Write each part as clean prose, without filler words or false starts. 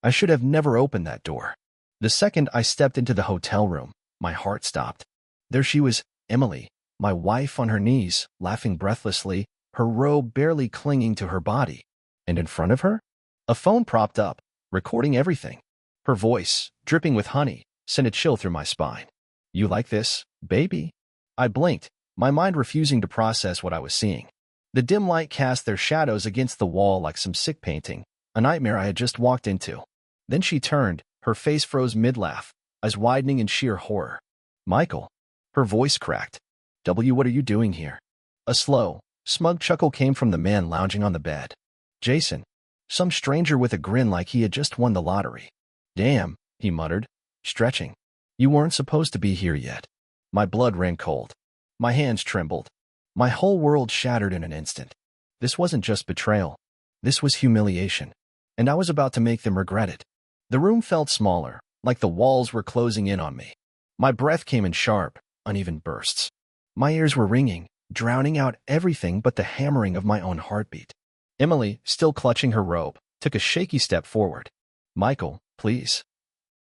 I should have never opened that door. The second I stepped into the hotel room, my heart stopped. There she was, Emily, my wife, on her knees, laughing breathlessly, her robe barely clinging to her body. And in front of her, a phone propped up, recording everything. Her voice, dripping with honey, sent a chill through my spine. "You like this, baby?" I blinked, my mind refusing to process what I was seeing. The dim light cast their shadows against the wall like some sick painting, a nightmare I had just walked into. Then she turned, her face froze mid-laugh, eyes widening in sheer horror. "Michael." Her voice cracked. What are you doing here?" A slow, smug chuckle came from the man lounging on the bed. "Jason." Some stranger with a grin like he had just won the lottery. "Damn," he muttered, stretching. "You weren't supposed to be here yet." My blood ran cold. My hands trembled. My whole world shattered in an instant. This wasn't just betrayal. This was humiliation. And I was about to make them regret it. The room felt smaller, like the walls were closing in on me. My breath came in sharp, uneven bursts. My ears were ringing, drowning out everything but the hammering of my own heartbeat. Emily, still clutching her robe, took a shaky step forward. "Michael, please."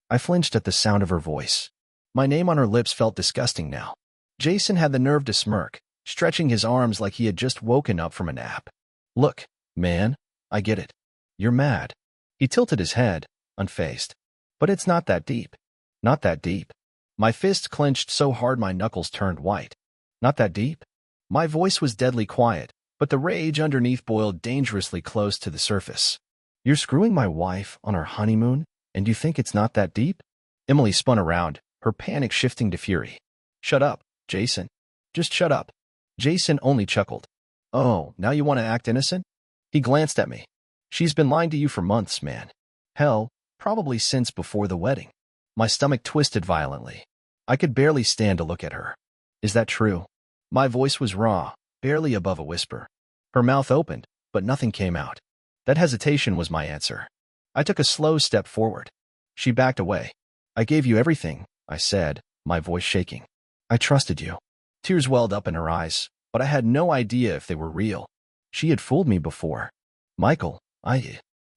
I flinched at the sound of her voice. My name on her lips felt disgusting now. Jason had the nerve to smirk, stretching his arms like he had just woken up from a nap. "Look, man, I get it. You're mad." He tilted his head, unfazed. "But it's not that deep." "Not that deep." My fists clenched so hard my knuckles turned white. "Not that deep?" My voice was deadly quiet, but the rage underneath boiled dangerously close to the surface. "You're screwing my wife on our honeymoon, and you think it's not that deep?" Emily spun around, her panic shifting to fury. "Shut up, Jason. Just shut up." Jason only chuckled. "Oh, now you want to act innocent?" He glanced at me. "She's been lying to you for months, man. Hell, probably since before the wedding." My stomach twisted violently. I could barely stand to look at her. "Is that true?" My voice was raw, barely above a whisper. Her mouth opened, but nothing came out. That hesitation was my answer. I took a slow step forward. She backed away. "I gave you everything," I said, my voice shaking. "I trusted you." Tears welled up in her eyes, but I had no idea if they were real. She had fooled me before. "Michael,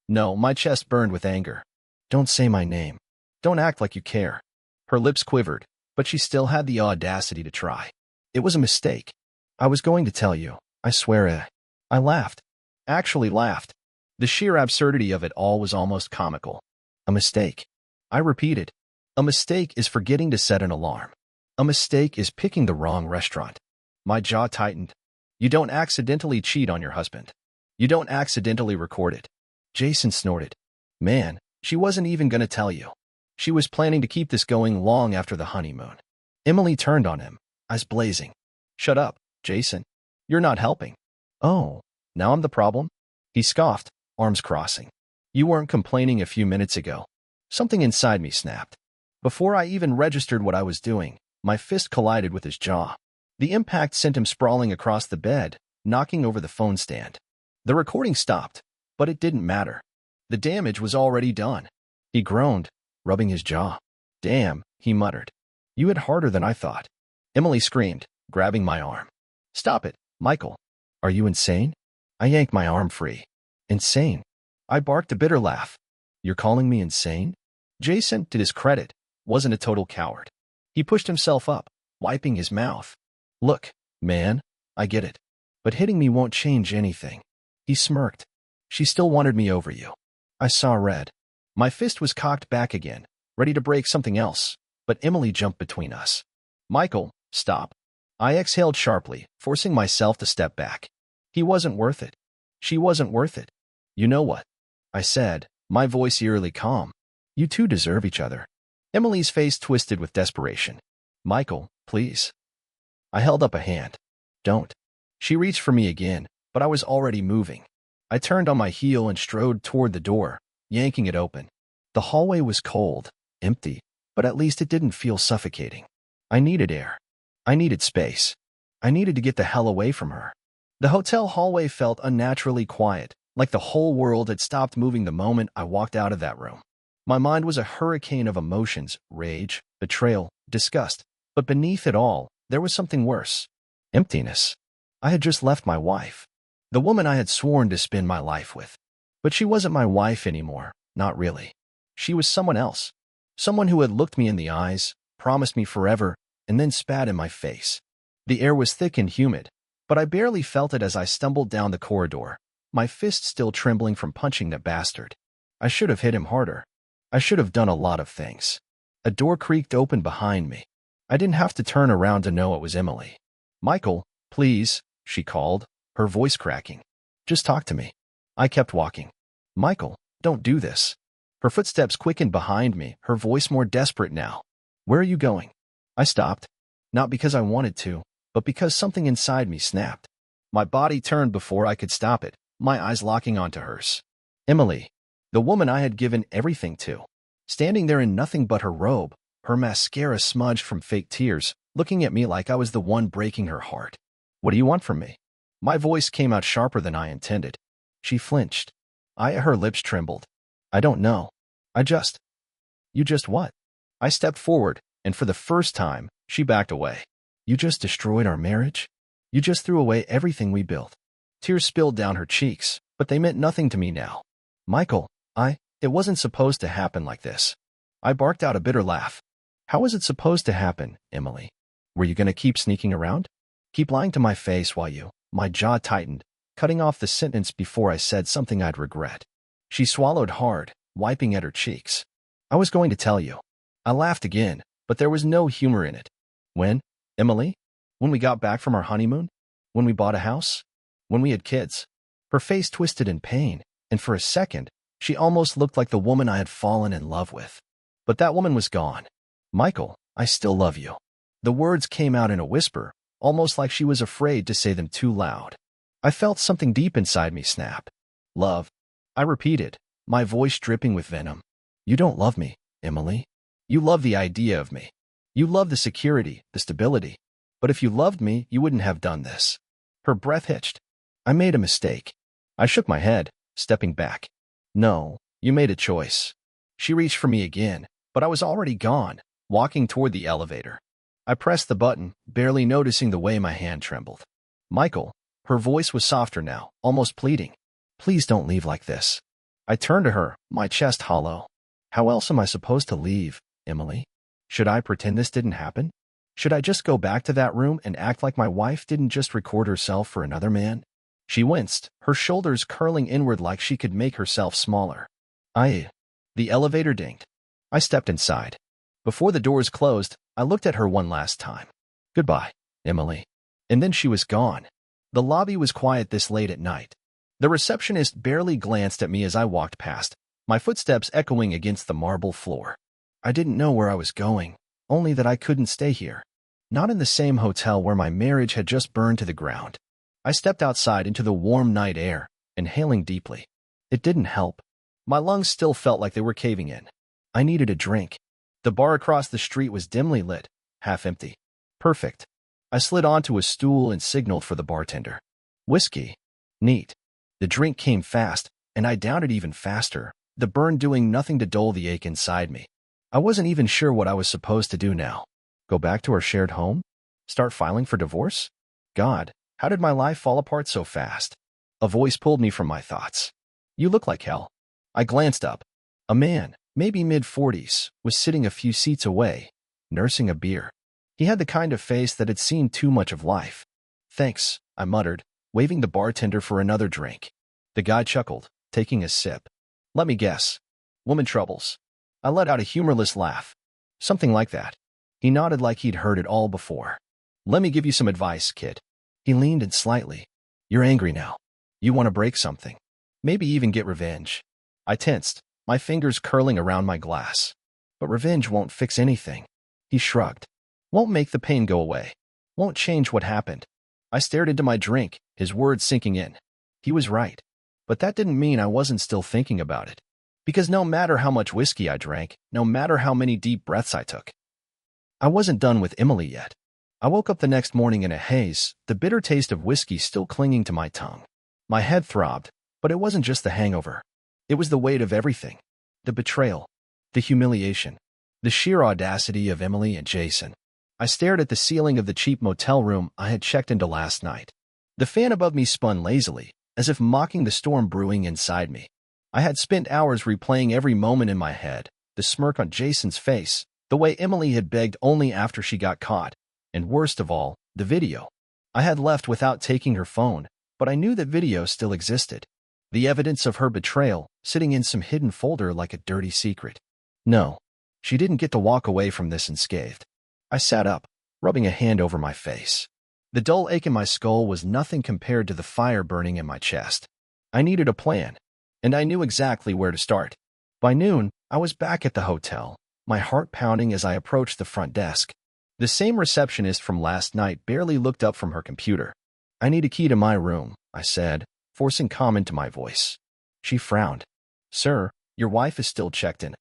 No, my chest burned with anger. "Don't say my name. Don't act like you care." Her lips quivered, but she still had the audacity to try. "It was a mistake. I was going to tell you, I swear." I laughed. Actually laughed. The sheer absurdity of it all was almost comical. "A mistake." I repeated. "A mistake is forgetting to set an alarm. A mistake is picking the wrong restaurant." My jaw tightened. "You don't accidentally cheat on your husband. You don't accidentally record it." Jason snorted. "Man, she wasn't even going to tell you. She was planning to keep this going long after the honeymoon." Emily turned on him, eyes blazing. "Shut up, Jason. You're not helping." "Oh, now I'm the problem?" He scoffed, arms crossing. "You weren't complaining a few minutes ago." Something inside me snapped. Before I even registered what I was doing, my fist collided with his jaw. The impact sent him sprawling across the bed, knocking over the phone stand. The recording stopped, but it didn't matter. The damage was already done. He groaned, rubbing his jaw. "Damn," he muttered. "You hit harder than I thought." Emily screamed, grabbing my arm. "Stop it, Michael. Are you insane?" I yanked my arm free. "Insane?" I barked a bitter laugh. "You're calling me insane?" Jason, to his credit, wasn't a total coward. He pushed himself up, wiping his mouth. "Look, man, I get it. But hitting me won't change anything." He smirked. "She still wanted me over you." I saw red. My fist was cocked back again, ready to break something else, but Emily jumped between us. "Michael, stop." I exhaled sharply, forcing myself to step back. He wasn't worth it. She wasn't worth it. "You know what?" I said, my voice eerily calm. "You two deserve each other." Emily's face twisted with desperation. "Michael, please." I held up a hand. "Don't." She reached for me again, but I was already moving. I turned on my heel and strode toward the door, yanking it open. The hallway was cold, empty, but at least it didn't feel suffocating. I needed air. I needed space. I needed to get the hell away from her. The hotel hallway felt unnaturally quiet, like the whole world had stopped moving the moment I walked out of that room. My mind was a hurricane of emotions, rage, betrayal, disgust. But beneath it all, there was something worse. Emptiness. I had just left my wife. The woman I had sworn to spend my life with. But she wasn't my wife anymore, not really. She was someone else. Someone who had looked me in the eyes, promised me forever, and then spat in my face. The air was thick and humid, but I barely felt it as I stumbled down the corridor, my fist still trembling from punching that bastard. I should have hit him harder. I should have done a lot of things. A door creaked open behind me. I didn't have to turn around to know it was Emily. "Michael, please," she called, her voice cracking. "Just talk to me." I kept walking. "Michael, don't do this." Her footsteps quickened behind me, her voice more desperate now. "Where are you going?" I stopped. Not because I wanted to, but because something inside me snapped. My body turned before I could stop it, my eyes locking onto hers. Emily, the woman I had given everything to, standing there in nothing but her robe, her mascara smudged from fake tears, looking at me like I was the one breaking her heart. "What do you want from me?" My voice came out sharper than I intended. She flinched. Her lips trembled. "I don't know. You just what?" I stepped forward, and for the first time, she backed away. "You just destroyed our marriage? You just threw away everything we built." Tears spilled down her cheeks, but they meant nothing to me now. "Michael, it wasn't supposed to happen like this." I barked out a bitter laugh. "How was it supposed to happen, Emily? Were you going to keep sneaking around? Keep lying to my face while you—" My jaw tightened, cutting off the sentence before I said something I'd regret. She swallowed hard, wiping at her cheeks. "I was going to tell you." I laughed again, but there was no humor in it. "When, Emily? When we got back from our honeymoon? When we bought a house? When we had kids?" Her face twisted in pain, and for a second, she almost looked like the woman I had fallen in love with. But that woman was gone. "Michael, I still love you." The words came out in a whisper, almost like she was afraid to say them too loud. I felt something deep inside me snap. "Love," I repeated, my voice dripping with venom. "You don't love me, Emily. You love the idea of me. You love the security, the stability. But if you loved me, you wouldn't have done this." Her breath hitched. "I made a mistake." I shook my head, stepping back. "No, you made a choice." She reached for me again, but I was already gone, walking toward the elevator. I pressed the button, barely noticing the way my hand trembled. "Michael," her voice was softer now, almost pleading. "Please don't leave like this." I turned to her, my chest hollow. "How else am I supposed to leave, Emily? Should I pretend this didn't happen? Should I just go back to that room and act like my wife didn't just record herself for another man?" She winced, her shoulders curling inward like she could make herself smaller. The elevator dinged. I stepped inside. Before the doors closed, I looked at her one last time. "Goodbye, Emily." And then she was gone. The lobby was quiet this late at night. The receptionist barely glanced at me as I walked past, my footsteps echoing against the marble floor. I didn't know where I was going, only that I couldn't stay here. Not in the same hotel where my marriage had just burned to the ground. I stepped outside into the warm night air, inhaling deeply. It didn't help. My lungs still felt like they were caving in. I needed a drink. The bar across the street was dimly lit, half empty. Perfect. I slid onto a stool and signaled for the bartender. "Whiskey." Neat. The drink came fast, and I downed it even faster, the burn doing nothing to dull the ache inside me. I wasn't even sure what I was supposed to do now. Go back to our shared home? Start filing for divorce? God, how did my life fall apart so fast? A voice pulled me from my thoughts. "You look like hell." I glanced up. A man, maybe mid-40s, was sitting a few seats away, nursing a beer. He had the kind of face that had seen too much of life. "Thanks," I muttered, waving the bartender for another drink. The guy chuckled, taking a sip. "Let me guess. Woman troubles." I let out a humorless laugh. "Something like that." He nodded like he'd heard it all before. "Let me give you some advice, kid." He leaned in slightly. "You're angry now. You want to break something. Maybe even get revenge." I tensed, my fingers curling around my glass. "But revenge won't fix anything." He shrugged. "Won't make the pain go away. Won't change what happened." I stared into my drink, his words sinking in. He was right. But that didn't mean I wasn't still thinking about it. Because no matter how much whiskey I drank, no matter how many deep breaths I took, I wasn't done with Emily yet. I woke up the next morning in a haze, the bitter taste of whiskey still clinging to my tongue. My head throbbed, but it wasn't just the hangover. It was the weight of everything. The betrayal, the humiliation, the sheer audacity of Emily and Jason. I stared at the ceiling of the cheap motel room I had checked into last night. The fan above me spun lazily, as if mocking the storm brewing inside me. I had spent hours replaying every moment in my head, the smirk on Jason's face, the way Emily had begged only after she got caught, and worst of all, the video. I had left without taking her phone, but I knew that video still existed. The evidence of her betrayal, sitting in some hidden folder like a dirty secret. No, she didn't get to walk away from this unscathed. I sat up, rubbing a hand over my face. The dull ache in my skull was nothing compared to the fire burning in my chest. I needed a plan, and I knew exactly where to start. By noon, I was back at the hotel, my heart pounding as I approached the front desk. The same receptionist from last night barely looked up from her computer. "I need a key to my room," I said, forcing calm into my voice. She frowned. "Sir, your wife is still checked in.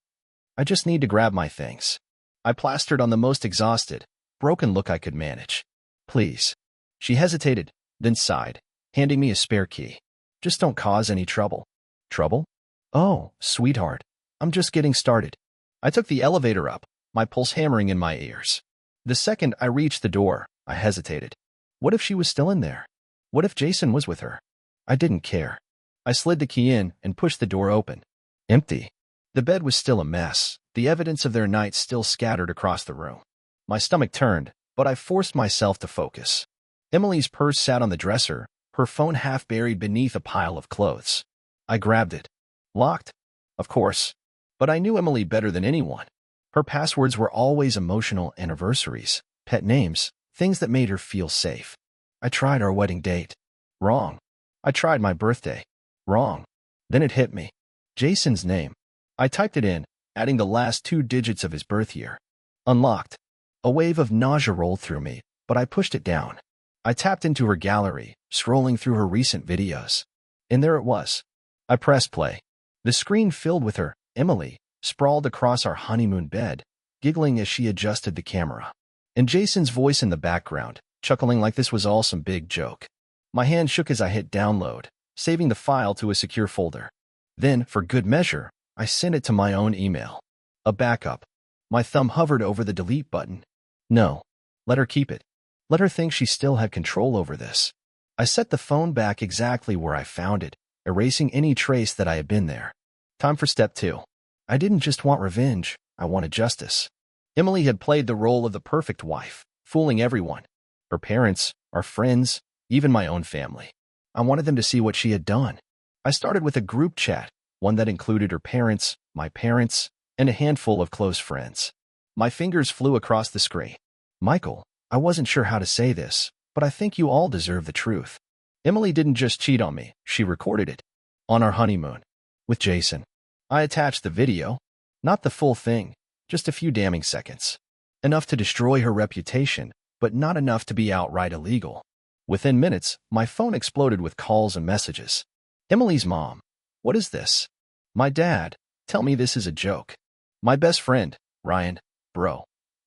I just need to grab my things." I plastered on the most exhausted, broken look I could manage. "Please." She hesitated, then sighed, handing me a spare key. "Just don't cause any trouble." "Trouble? Oh, sweetheart, I'm just getting started." I took the elevator up, my pulse hammering in my ears. The second I reached the door, I hesitated. What if she was still in there? What if Jason was with her? I didn't care. I slid the key in and pushed the door open. Empty. The bed was still a mess, the evidence of their night still scattered across the room. My stomach turned, but I forced myself to focus. Emily's purse sat on the dresser, her phone half buried beneath a pile of clothes. I grabbed it. Locked? Of course. But I knew Emily better than anyone. Her passwords were always emotional anniversaries, pet names, things that made her feel safe. I tried our wedding date. Wrong. I tried my birthday. Wrong. Then it hit me. Jason's name. I typed it in, adding the last 2 digits of his birth year. Unlocked. A wave of nausea rolled through me, but I pushed it down. I tapped into her gallery, scrolling through her recent videos. And there it was. I pressed play. The screen filled with her, Emily, sprawled across our honeymoon bed, giggling as she adjusted the camera. And Jason's voice in the background, chuckling like this was all some big joke. My hand shook as I hit download, saving the file to a secure folder. Then, for good measure, I sent it to my own email. A backup. My thumb hovered over the delete button. No. Let her keep it. Let her think she still had control over this. I set the phone back exactly where I found it, erasing any trace that I had been there. Time for step 2. I didn't just want revenge, I wanted justice. Emily had played the role of the perfect wife, fooling everyone. Her parents, our friends, even my own family. I wanted them to see what she had done. I started with a group chat, one that included her parents, my parents, and a handful of close friends. My fingers flew across the screen. "Michael, I wasn't sure how to say this, but I think you all deserve the truth. Emily didn't just cheat on me, she recorded it. On our honeymoon. With Jason." I attached the video. Not the full thing, just a few damning seconds. Enough to destroy her reputation, but not enough to be outright illegal. Within minutes, my phone exploded with calls and messages. Emily's mom. "What is this?" My dad. "Tell me this is a joke." My best friend, Ryan. "Bro.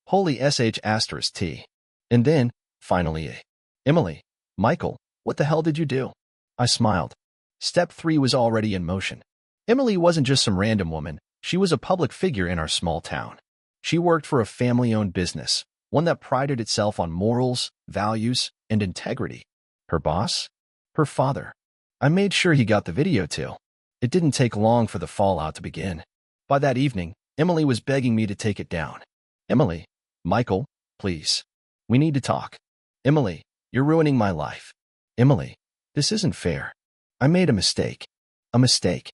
Holy sh*t. And then, finally, Emily. "Michael, what the hell did you do?" I smiled. Step 3 was already in motion. Emily wasn't just some random woman, she was a public figure in our small town. She worked for a family-owned business, one that prided itself on morals, values, and integrity. Her boss? Her father. I made sure he got the video too. It didn't take long for the fallout to begin. By that evening, Emily was begging me to take it down. "Emily, Michael, please. We need to talk. Emily, you're ruining my life. Emily, this isn't fair. I made a mistake. A mistake."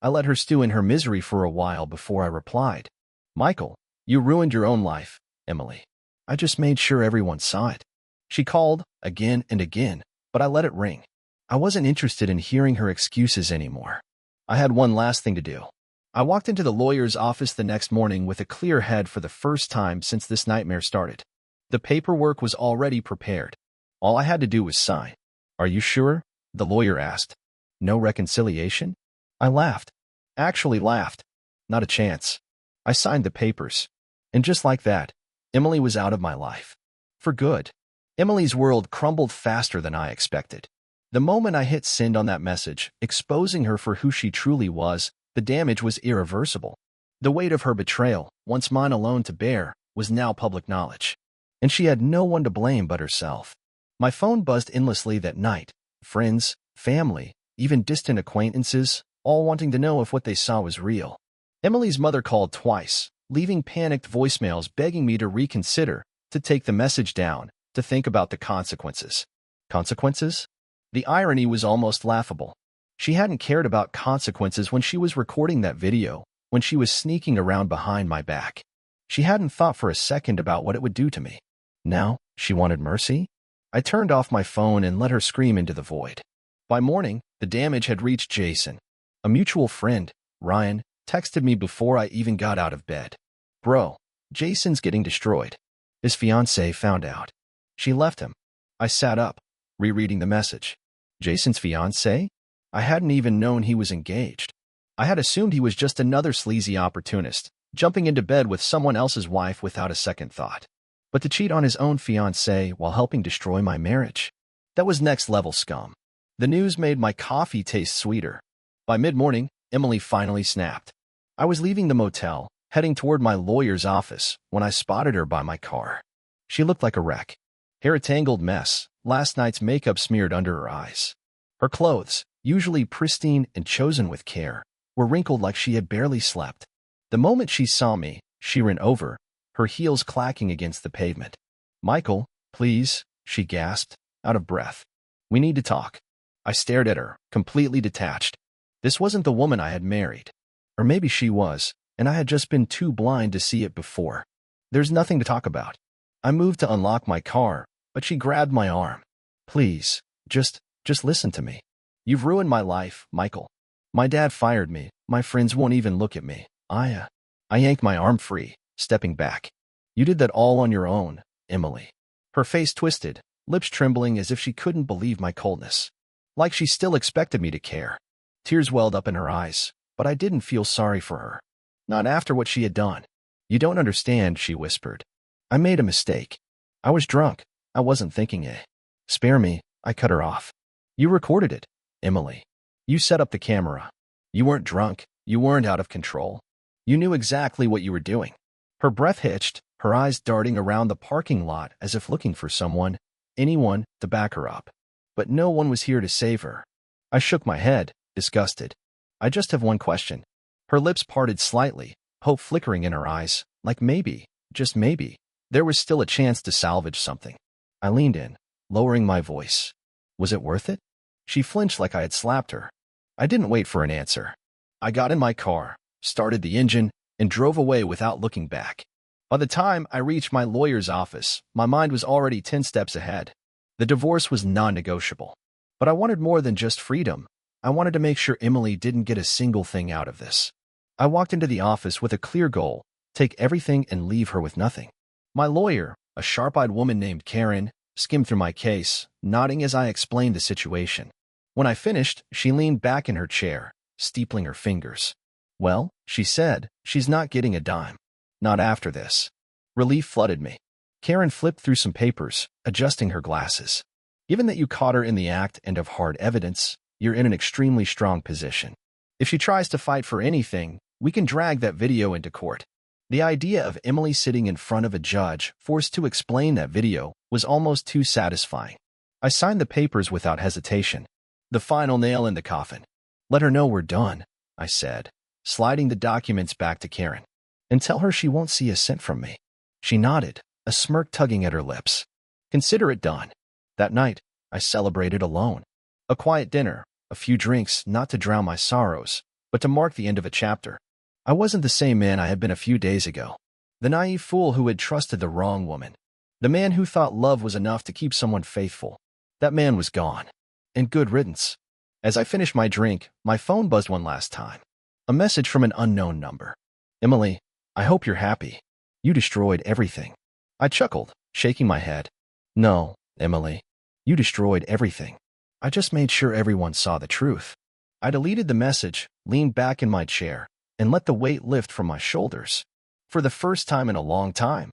I let her stew in her misery for a while before I replied. "Michael, you ruined your own life, Emily. I just made sure everyone saw it." She called, again and again, but I let it ring. I wasn't interested in hearing her excuses anymore. I had one last thing to do. I walked into the lawyer's office the next morning with a clear head for the first time since this nightmare started. The paperwork was already prepared. All I had to do was sign. "Are you sure?" the lawyer asked. "No reconciliation?" I laughed. Actually laughed. Not a chance. I signed the papers. And just like that, Emily was out of my life. For good. Emily's world crumbled faster than I expected. The moment I hit send on that message, exposing her for who she truly was, the damage was irreversible. The weight of her betrayal, once mine alone to bear, was now public knowledge. And she had no one to blame but herself. My phone buzzed endlessly that night. Friends, family, even distant acquaintances, all wanting to know if what they saw was real. Emily's mother called twice, leaving panicked voicemails begging me to reconsider, to take the message down, to think about the consequences. Consequences? The irony was almost laughable. She hadn't cared about consequences when she was recording that video, when she was sneaking around behind my back. She hadn't thought for a second about what it would do to me. Now, she wanted mercy? I turned off my phone and let her scream into the void. By morning, the damage had reached Jason. A mutual friend, Ryan, texted me before I even got out of bed. Bro, Jason's getting destroyed. His fiancée found out. She left him. I sat up, rereading the message. Jason's fiancée? I hadn't even known he was engaged. I had assumed he was just another sleazy opportunist, jumping into bed with someone else's wife without a second thought. But to cheat on his own fiancée while helping destroy my marriage? That was next-level scum. The news made my coffee taste sweeter. By mid-morning, Emily finally snapped. I was leaving the motel, heading toward my lawyer's office, when I spotted her by my car. She looked like a wreck. Hair a tangled mess, last night's makeup smeared under her eyes. Her clothes, usually pristine and chosen with care, were wrinkled like she had barely slept. The moment she saw me, she ran over, her heels clacking against the pavement. Michael, please, she gasped, out of breath. We need to talk. I stared at her, completely detached. This wasn't the woman I had married. Or maybe she was, and I had just been too blind to see it before. There's nothing to talk about. I moved to unlock my car, but she grabbed my arm. Please, just listen to me. You've ruined my life, Michael. My dad fired me. My friends won't even look at me. I yanked my arm free, stepping back. You did that all on your own, Emily. Her face twisted, lips trembling as if she couldn't believe my coldness. Like she still expected me to care. Tears welled up in her eyes, but I didn't feel sorry for her. Not after what she had done. You don't understand, she whispered. I made a mistake. I was drunk. I wasn't thinking it. Spare me, I cut her off. You recorded it, Emily. You set up the camera. You weren't drunk. You weren't out of control. You knew exactly what you were doing. Her breath hitched, her eyes darting around the parking lot as if looking for someone, anyone, to back her up. But no one was here to save her. I shook my head, disgusted. I just have one question. Her lips parted slightly, hope flickering in her eyes, like maybe, just maybe, there was still a chance to salvage something. I leaned in, lowering my voice. Was it worth it? She flinched like I had slapped her. I didn't wait for an answer. I got in my car, started the engine, and drove away without looking back. By the time I reached my lawyer's office, my mind was already 10 steps ahead. The divorce was non-negotiable. But I wanted more than just freedom. I wanted to make sure Emily didn't get a single thing out of this. I walked into the office with a clear goal, take everything and leave her with nothing. My lawyer, a sharp-eyed woman named Karen, skimmed through my case, nodding as I explained the situation. When I finished, she leaned back in her chair, steepling her fingers. Well, she said, she's not getting a dime. Not after this. Relief flooded me. Karen flipped through some papers, adjusting her glasses. Given that you caught her in the act and of hard evidence, you're in an extremely strong position. If she tries to fight for anything, we can drag that video into court. The idea of Emily sitting in front of a judge, forced to explain that video, was almost too satisfying. I signed the papers without hesitation. The final nail in the coffin. Let her know we're done, I said, sliding the documents back to Karen. And tell her she won't see a cent from me. She nodded, a smirk tugging at her lips. Consider it done. That night, I celebrated alone. A quiet dinner, a few drinks, not to drown my sorrows, but to mark the end of a chapter. I wasn't the same man I had been a few days ago. The naive fool who had trusted the wrong woman. The man who thought love was enough to keep someone faithful. That man was gone. And good riddance. As I finished my drink, my phone buzzed one last time. A message from an unknown number. Emily, I hope you're happy. You destroyed everything. I chuckled, shaking my head. No, Emily. You destroyed everything. I just made sure everyone saw the truth. I deleted the message, leaned back in my chair, and let the weight lift from my shoulders. For the first time in a long time,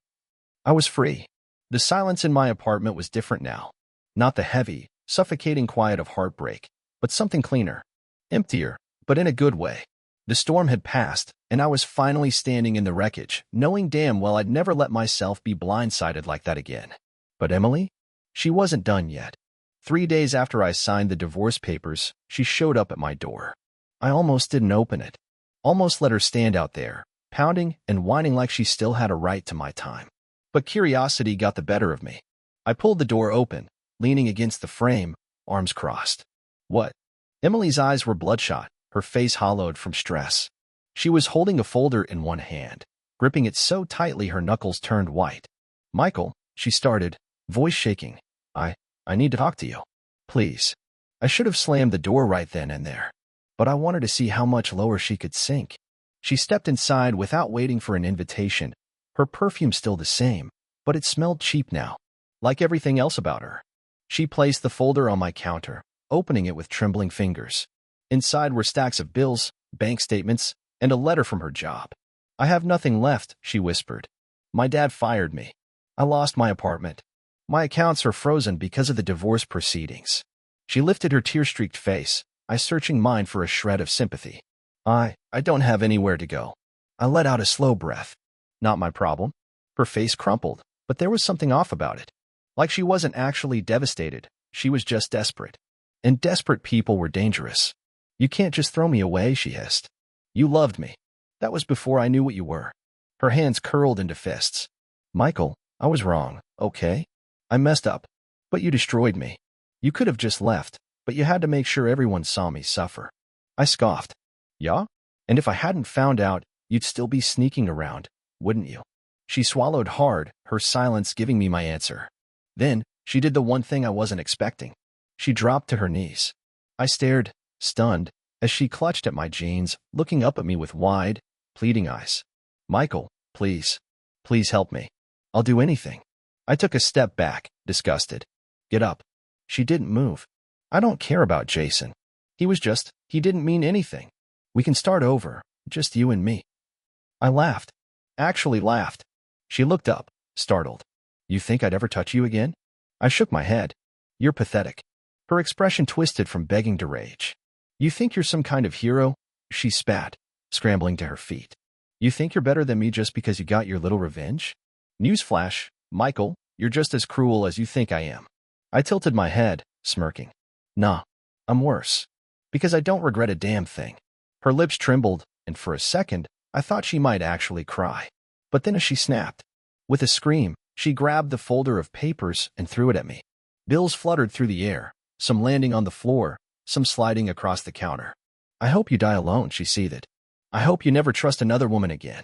I was free. The silence in my apartment was different now. Not the heavy, suffocating quiet of heartbreak, but something cleaner. Emptier, but in a good way. The storm had passed, and I was finally standing in the wreckage, knowing damn well I'd never let myself be blindsided like that again. But Emily? She wasn't done yet. 3 days after I signed the divorce papers, she showed up at my door. I almost didn't open it. Almost let her stand out there, pounding and whining like she still had a right to my time. But curiosity got the better of me. I pulled the door open, leaning against the frame, arms crossed. What? Emily's eyes were bloodshot, her face hollowed from stress. She was holding a folder in one hand, gripping it so tightly her knuckles turned white. Michael, she started, voice shaking. I need to talk to you. Please. I should have slammed the door right then and there. But I wanted to see how much lower she could sink. She stepped inside without waiting for an invitation, her perfume still the same, but it smelled cheap now, like everything else about her. She placed the folder on my counter, opening it with trembling fingers. Inside were stacks of bills, bank statements, and a letter from her job. I have nothing left, she whispered. My dad fired me. I lost my apartment. My accounts are frozen because of the divorce proceedings. She lifted her tear-streaked face, I searching mine for a shred of sympathy. I don't have anywhere to go. I let out a slow breath. Not my problem. Her face crumpled, but there was something off about it. Like she wasn't actually devastated, she was just desperate. And desperate people were dangerous. You can't just throw me away, she hissed. You loved me. That was before I knew what you were. Her hands curled into fists. Michael, I was wrong, okay? I messed up. But you destroyed me. You could have just left, but you had to make sure everyone saw me suffer. I scoffed. Yeah? And if I hadn't found out, you'd still be sneaking around, wouldn't you? She swallowed hard, her silence giving me my answer. Then, she did the one thing I wasn't expecting. She dropped to her knees. I stared, stunned, as she clutched at my jeans, looking up at me with wide, pleading eyes. Michael, please. Please help me. I'll do anything. I took a step back, disgusted. Get up. She didn't move. I don't care about Jason. He didn't mean anything. We can start over, just you and me. I laughed. Actually laughed. She looked up, startled. You think I'd ever touch you again? I shook my head. You're pathetic. Her expression twisted from begging to rage. You think you're some kind of hero? She spat, scrambling to her feet. You think you're better than me just because you got your little revenge? Newsflash, Michael, you're just as cruel as you think I am. I tilted my head, smirking. Nah, I'm worse. Because I don't regret a damn thing. Her lips trembled, and for a second, I thought she might actually cry. But then as she snapped. With a scream, she grabbed the folder of papers and threw it at me. Bills fluttered through the air, some landing on the floor, some sliding across the counter. I hope you die alone, she seethed. I hope you never trust another woman again.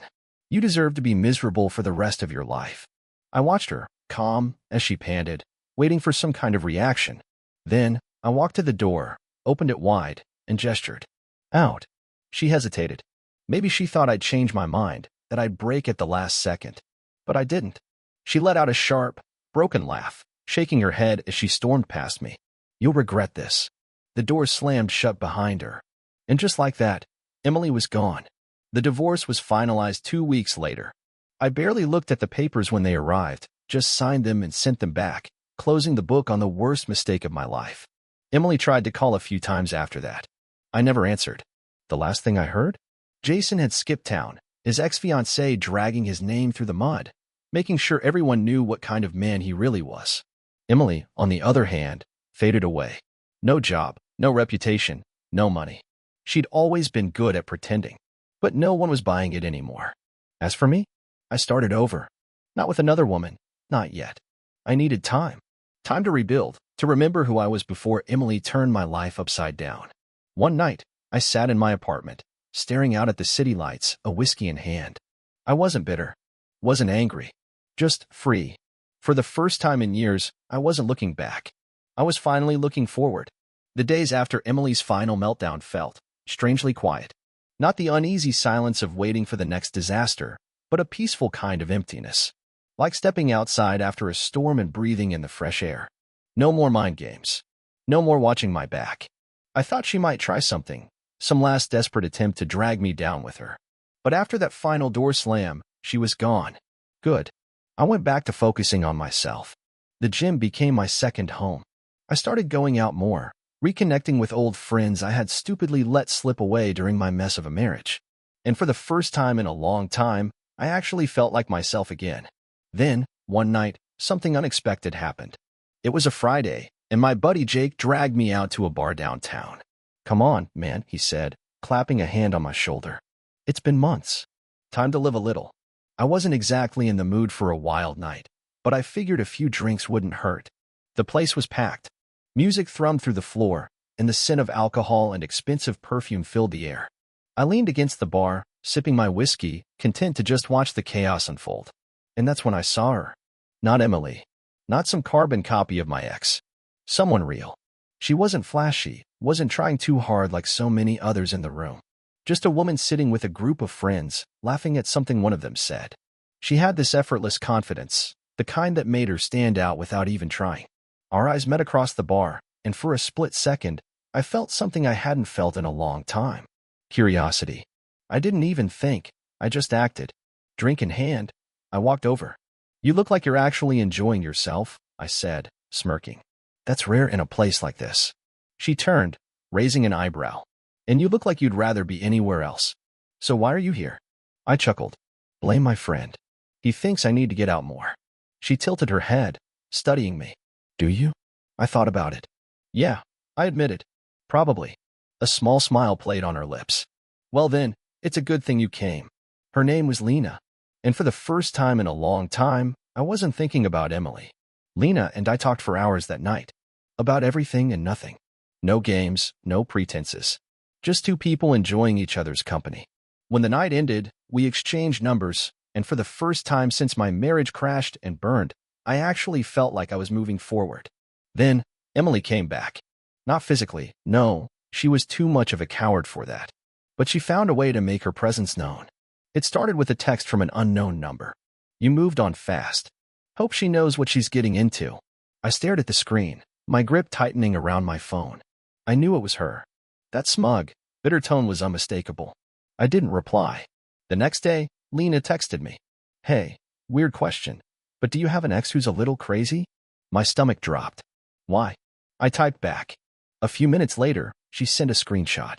You deserve to be miserable for the rest of your life. I watched her, calm, as she panted, waiting for some kind of reaction. Then, I walked to the door, opened it wide, and gestured. Out. She hesitated. Maybe she thought I'd change my mind, that I'd break at the last second. But I didn't. She let out a sharp, broken laugh, shaking her head as she stormed past me. You'll regret this. The door slammed shut behind her. And just like that, Emily was gone. The divorce was finalized 2 weeks later. I barely looked at the papers when they arrived, just signed them and sent them back, closing the book on the worst mistake of my life. Emily tried to call a few times after that. I never answered. The last thing I heard? Jason had skipped town, his ex-fiancée dragging his name through the mud, making sure everyone knew what kind of man he really was. Emily, on the other hand, faded away. No job, no reputation, no money. She'd always been good at pretending, but no one was buying it anymore. As for me, I started over. Not with another woman, not yet. I needed time. Time to rebuild, to remember who I was before Emily turned my life upside down. One night, I sat in my apartment, staring out at the city lights, a whiskey in hand. I wasn't bitter, wasn't angry, just free. For the first time in years, I wasn't looking back. I was finally looking forward. The days after Emily's final meltdown felt strangely quiet. Not the uneasy silence of waiting for the next disaster, but a peaceful kind of emptiness. Like stepping outside after a storm and breathing in the fresh air. No more mind games. No more watching my back. I thought she might try something, some last desperate attempt to drag me down with her. But after that final door slam, she was gone. Good. I went back to focusing on myself. The gym became my second home. I started going out more, reconnecting with old friends I had stupidly let slip away during my mess of a marriage. And for the first time in a long time, I actually felt like myself again. Then, one night, something unexpected happened. It was a Friday, and my buddy Jake dragged me out to a bar downtown. Come on, man, he said, clapping a hand on my shoulder. It's been months. Time to live a little. I wasn't exactly in the mood for a wild night, but I figured a few drinks wouldn't hurt. The place was packed. Music thrummed through the floor, and the scent of alcohol and expensive perfume filled the air. I leaned against the bar, sipping my whiskey, content to just watch the chaos unfold. And that's when I saw her. Not Emily. Not some carbon copy of my ex. Someone real. She wasn't flashy, wasn't trying too hard like so many others in the room. Just a woman sitting with a group of friends, laughing at something one of them said. She had this effortless confidence, the kind that made her stand out without even trying. Our eyes met across the bar, and for a split second, I felt something I hadn't felt in a long time. Curiosity. I didn't even think, I just acted. Drink in hand, I walked over. You look like you're actually enjoying yourself, I said, smirking. That's rare in a place like this. She turned, raising an eyebrow. And you look like you'd rather be anywhere else. So why are you here? I chuckled. Blame my friend. He thinks I need to get out more. She tilted her head, studying me. Do you? I thought about it. Yeah, I admitted. Probably. A small smile played on her lips. Well then, it's a good thing you came. Her name was Lena. And for the first time in a long time, I wasn't thinking about Emily. Lena and I talked for hours that night. About everything and nothing. No games, no pretenses. Just two people enjoying each other's company. When the night ended, we exchanged numbers, and for the first time since my marriage crashed and burned, I actually felt like I was moving forward. Then, Emily came back. Not physically, no, she was too much of a coward for that. But she found a way to make her presence known. It started with a text from an unknown number. You moved on fast. Hope she knows what she's getting into. I stared at the screen, my grip tightening around my phone. I knew it was her. That smug, bitter tone was unmistakable. I didn't reply. The next day, Lena texted me. Hey, weird question, but do you have an ex who's a little crazy? My stomach dropped. Why? I typed back. A few minutes later, she sent a screenshot.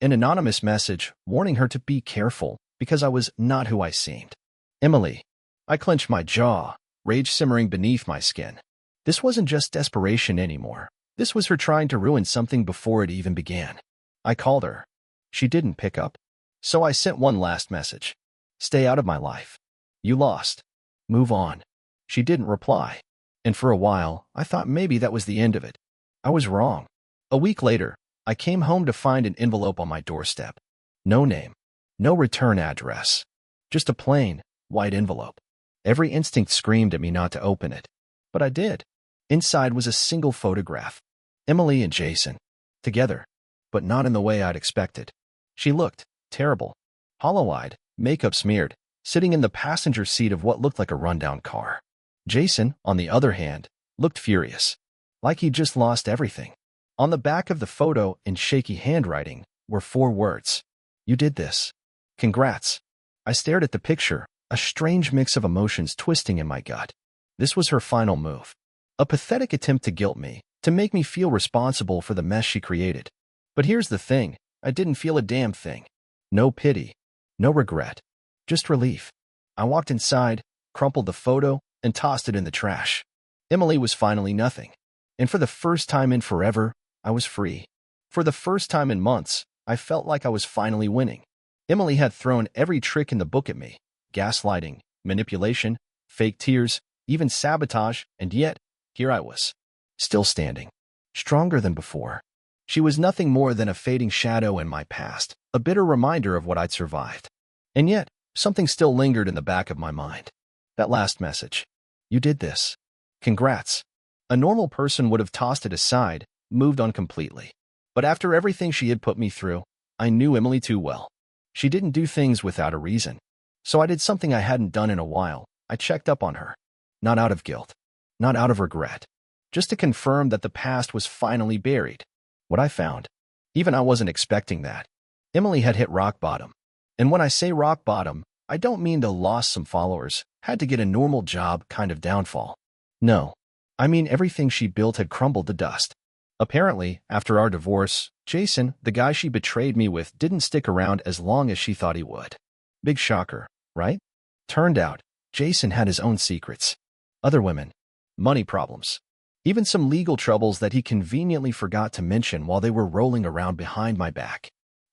An anonymous message warning her to be careful because I was not who I seemed. Emily. I clenched my jaw, rage simmering beneath my skin. This wasn't just desperation anymore. This was her trying to ruin something before it even began. I called her. She didn't pick up. So I sent one last message. Stay out of my life. You lost. Move on. She didn't reply. And for a while, I thought maybe that was the end of it. I was wrong. A week later, I came home to find an envelope on my doorstep. No name. No return address. Just a plain, white envelope. Every instinct screamed at me not to open it. But I did. Inside was a single photograph. Emily and Jason. Together. But not in the way I'd expected. She looked terrible. Hollow-eyed, makeup smeared, sitting in the passenger seat of what looked like a rundown car. Jason, on the other hand, looked furious. Like he'd just lost everything. On the back of the photo, in shaky handwriting, were 4 words. You did this. Congrats. I stared at the picture, a strange mix of emotions twisting in my gut. This was her final move. A pathetic attempt to guilt me, to make me feel responsible for the mess she created. But here's the thing, I didn't feel a damn thing. No pity. No regret. Just relief. I walked inside, crumpled the photo, and tossed it in the trash. Emily was finally nothing. And for the first time in forever, I was free. For the first time in months, I felt like I was finally winning. Emily had thrown every trick in the book at me. Gaslighting, manipulation, fake tears, even sabotage, and yet, here I was. Still standing. Stronger than before. She was nothing more than a fading shadow in my past, a bitter reminder of what I'd survived. And yet, something still lingered in the back of my mind. That last message. You did this. Congrats. A normal person would have tossed it aside, moved on completely. But after everything she had put me through, I knew Emily too well. She didn't do things without a reason. So I did something I hadn't done in a while. I checked up on her. Not out of guilt. Not out of regret. Just to confirm that the past was finally buried. What I found. Even I wasn't expecting that. Emily had hit rock bottom. And when I say rock bottom, I don't mean to lost some followers, had to get a normal job kind of downfall. No. I mean everything she built had crumbled to dust. Apparently, after our divorce, Jason, the guy she betrayed me with, didn't stick around as long as she thought he would. Big shocker, right? Turned out, Jason had his own secrets. Other women. Money problems. Even some legal troubles that he conveniently forgot to mention while they were rolling around behind my back.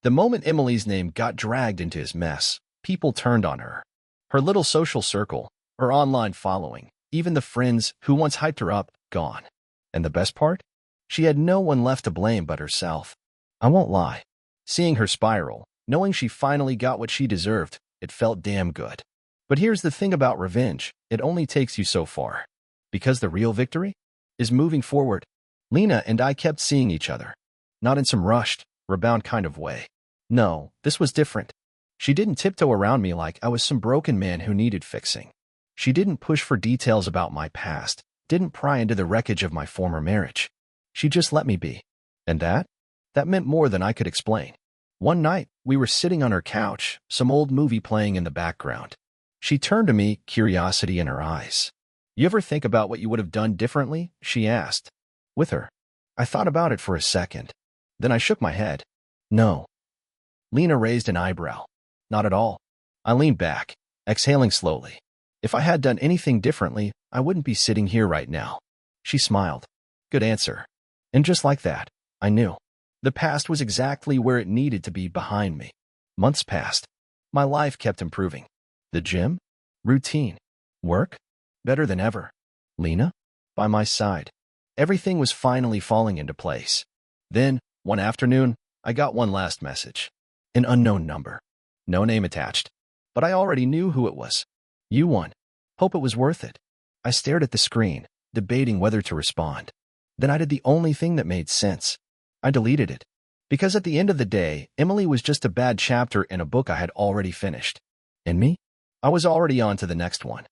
The moment Emily's name got dragged into his mess, people turned on her. Her little social circle, her online following, even the friends who once hyped her up, gone. And the best part? She had no one left to blame but herself. I won't lie. Seeing her spiral, knowing she finally got what she deserved, it felt damn good. But here's the thing about revenge, it only takes you so far. Because the real victory is moving forward. Lena and I kept seeing each other. Not in some rushed, rebound kind of way. No, this was different. She didn't tiptoe around me like I was some broken man who needed fixing. She didn't push for details about my past, didn't pry into the wreckage of my former marriage. She just let me be. And that meant more than I could explain. One night, we were sitting on her couch, some old movie playing in the background. She turned to me, curiosity in her eyes. You ever think about what you would have done differently? She asked. With her. I thought about it for a second. Then I shook my head. No. Lena raised an eyebrow. Not at all. I leaned back, exhaling slowly. If I had done anything differently, I wouldn't be sitting here right now. She smiled. Good answer. And just like that, I knew. The past was exactly where it needed to be behind me. Months passed. My life kept improving. The gym? Routine. Work? Better than ever. Lena? By my side. Everything was finally falling into place. Then, one afternoon, I got one last message. An unknown number. No name attached. But I already knew who it was. You won. Hope it was worth it. I stared at the screen, debating whether to respond. Then I did the only thing that made sense. I deleted it. Because at the end of the day, Emily was just a bad chapter in a book I had already finished. And me? I was already on to the next one.